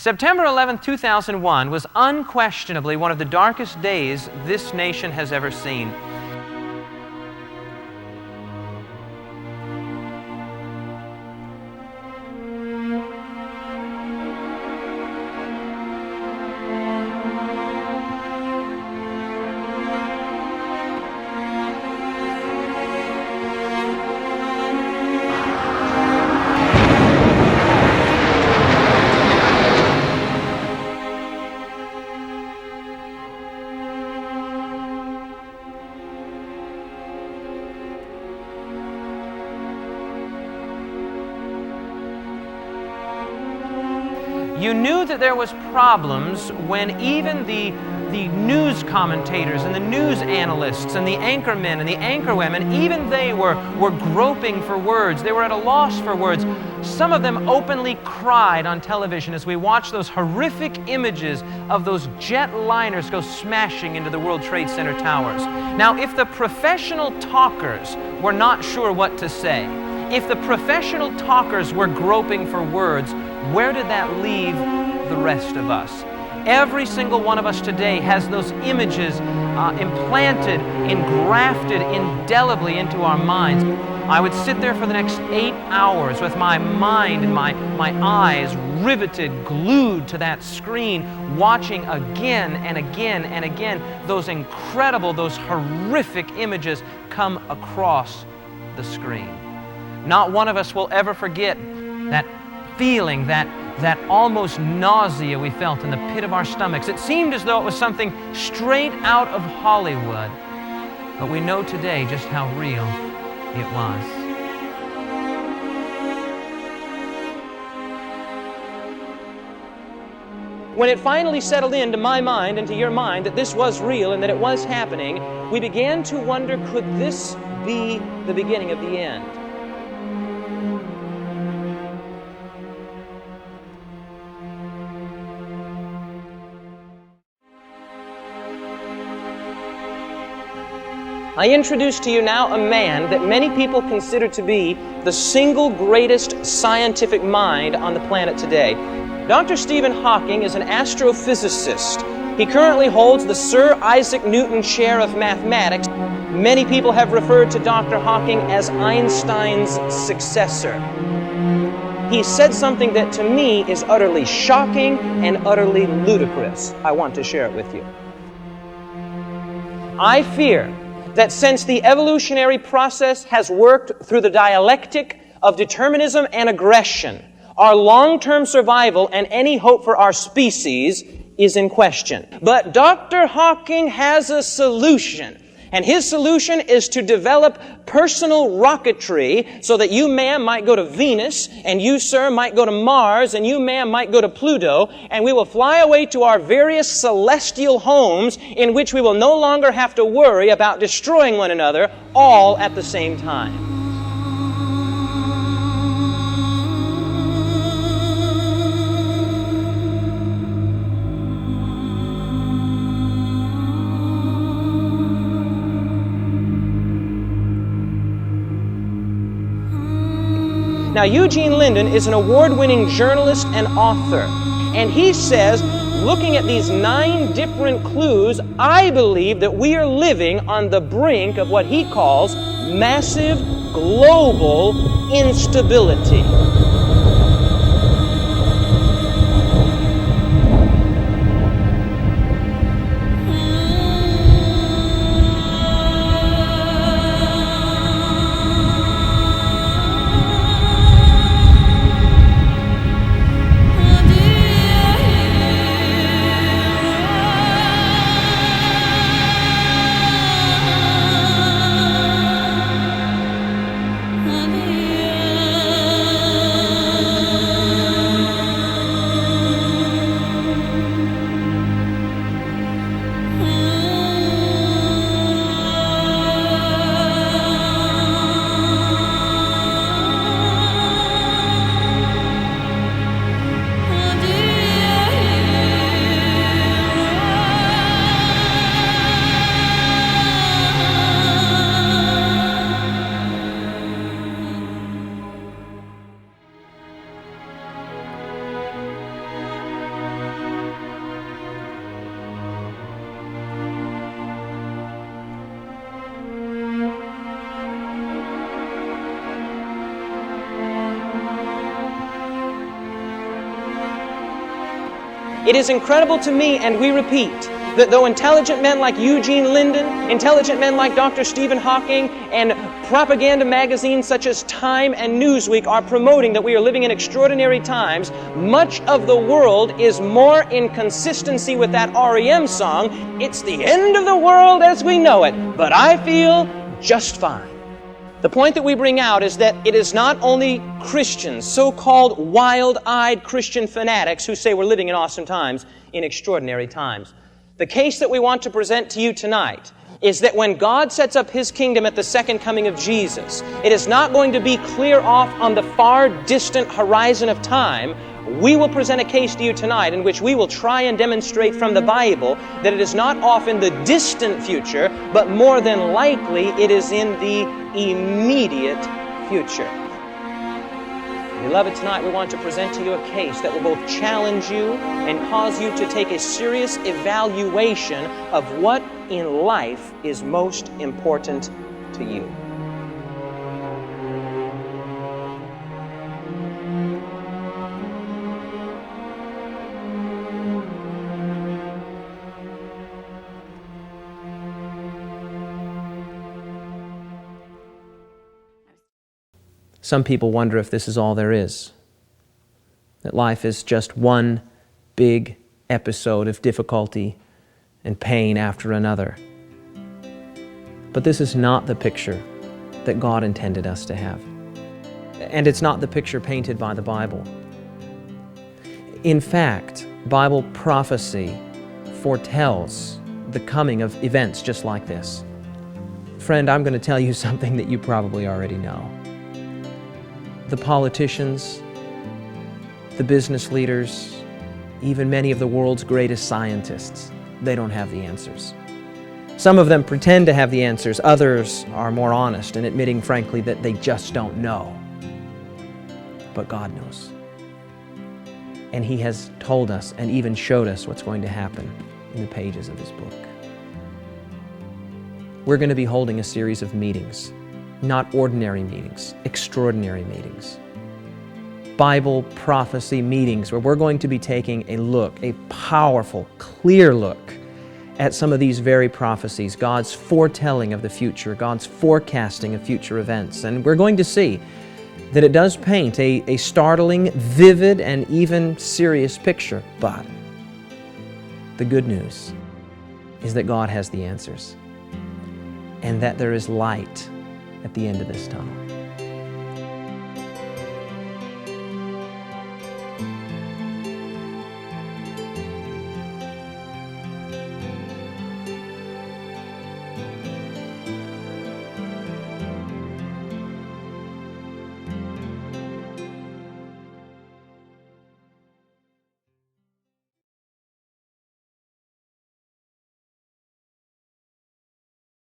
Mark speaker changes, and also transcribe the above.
Speaker 1: September 11, 2001 was unquestionably one of the darkest days this nation has ever seen. You knew that there was problems when even the news commentators and the news analysts and the anchormen and the anchorwomen, even they were groping for words. They were at a loss for words. Some of them openly cried on television as we watched those horrific images of those jetliners go smashing into the World Trade Center towers. Now, if the professional talkers were not sure what to say, if the professional talkers were groping for words, where did that leave the rest of us? Every single one of us today has those images implanted, engrafted indelibly into our minds. I would sit there for the next 8 hours with my mind and my eyes riveted, glued to that screen, watching again and again and again those incredible, those horrific images come across the screen. Not one of us will ever forget that feeling, that almost nausea we felt in the pit of our stomachs. It seemed as though it was something straight out of Hollywood. But we know today just how real it was. When it finally settled into my mind and to your mind that this was real and that it was happening, we began to wonder, could this be the beginning of the end? I introduce to you now a man that many people consider to be the single greatest scientific mind on the planet today. Dr. Stephen Hawking is an astrophysicist. He currently holds the Sir Isaac Newton Chair of Mathematics. Many people have referred to Dr. Hawking as Einstein's successor. He said something that to me is utterly shocking and utterly ludicrous. I want to share it with you. I fear that since the evolutionary process has worked through the dialectic of determinism and aggression, our long-term survival and any hope for our species is in question. But Dr. Hawking has a solution. And his solution is to develop personal rocketry so that you, ma'am, might go to Venus, and you, sir, might go to Mars, and you, ma'am, might go to Pluto, and we will fly away to our various celestial homes in which we will no longer have to worry about destroying one another all at the same time. Now, Eugene Linden is an award-winning journalist and author, and he says, looking at these 9 different clues, I believe that we are living on the brink of what he calls massive global instability. It is incredible to me, and we repeat, that though intelligent men like Eugene Linden, intelligent men like Dr. Stephen Hawking, and propaganda magazines such as Time and Newsweek are promoting that we are living in extraordinary times, much of the world is more in consistency with that REM song, "It's the end of the world as we know it, but I feel just fine." The point that we bring out is that it is not only Christians, so-called wild-eyed Christian fanatics, who say we're living in awesome times, in extraordinary times. The case that we want to present to you tonight is that when God sets up His kingdom at the second coming of Jesus, it is not going to be clear off on the far distant horizon of time. We will present a case to you tonight in which we will try and demonstrate from the Bible that it is not off in the distant future, but more than likely it is in the immediate future. Beloved, tonight we want to present to you a case that will both challenge you and cause you to take a serious evaluation of what in life is most important to you. Some people wonder if this is all there is, that life is just one big episode of difficulty and pain after another. But this is not the picture that God intended us to have. And it's not the picture painted by the Bible. In fact, Bible prophecy foretells the coming of events just like this. Friend, I'm going to tell you something that you probably already know. The politicians, the business leaders, even many of the world's greatest scientists, they don't have the answers. Some of them pretend to have the answers. Others are more honest in admitting, frankly, that they just don't know. But God knows. And He has told us and even showed us what's going to happen in the pages of His book. We're going to be holding a series of meetings. Not ordinary meetings, extraordinary meetings. Bible prophecy meetings where we're going to be taking a look, a powerful, clear look at some of these very prophecies, God's foretelling of the future, God's forecasting of future events. And we're going to see that it does paint a startling, vivid, and even serious picture. But the good news is that God has the answers and that there is light at the end of this tunnel.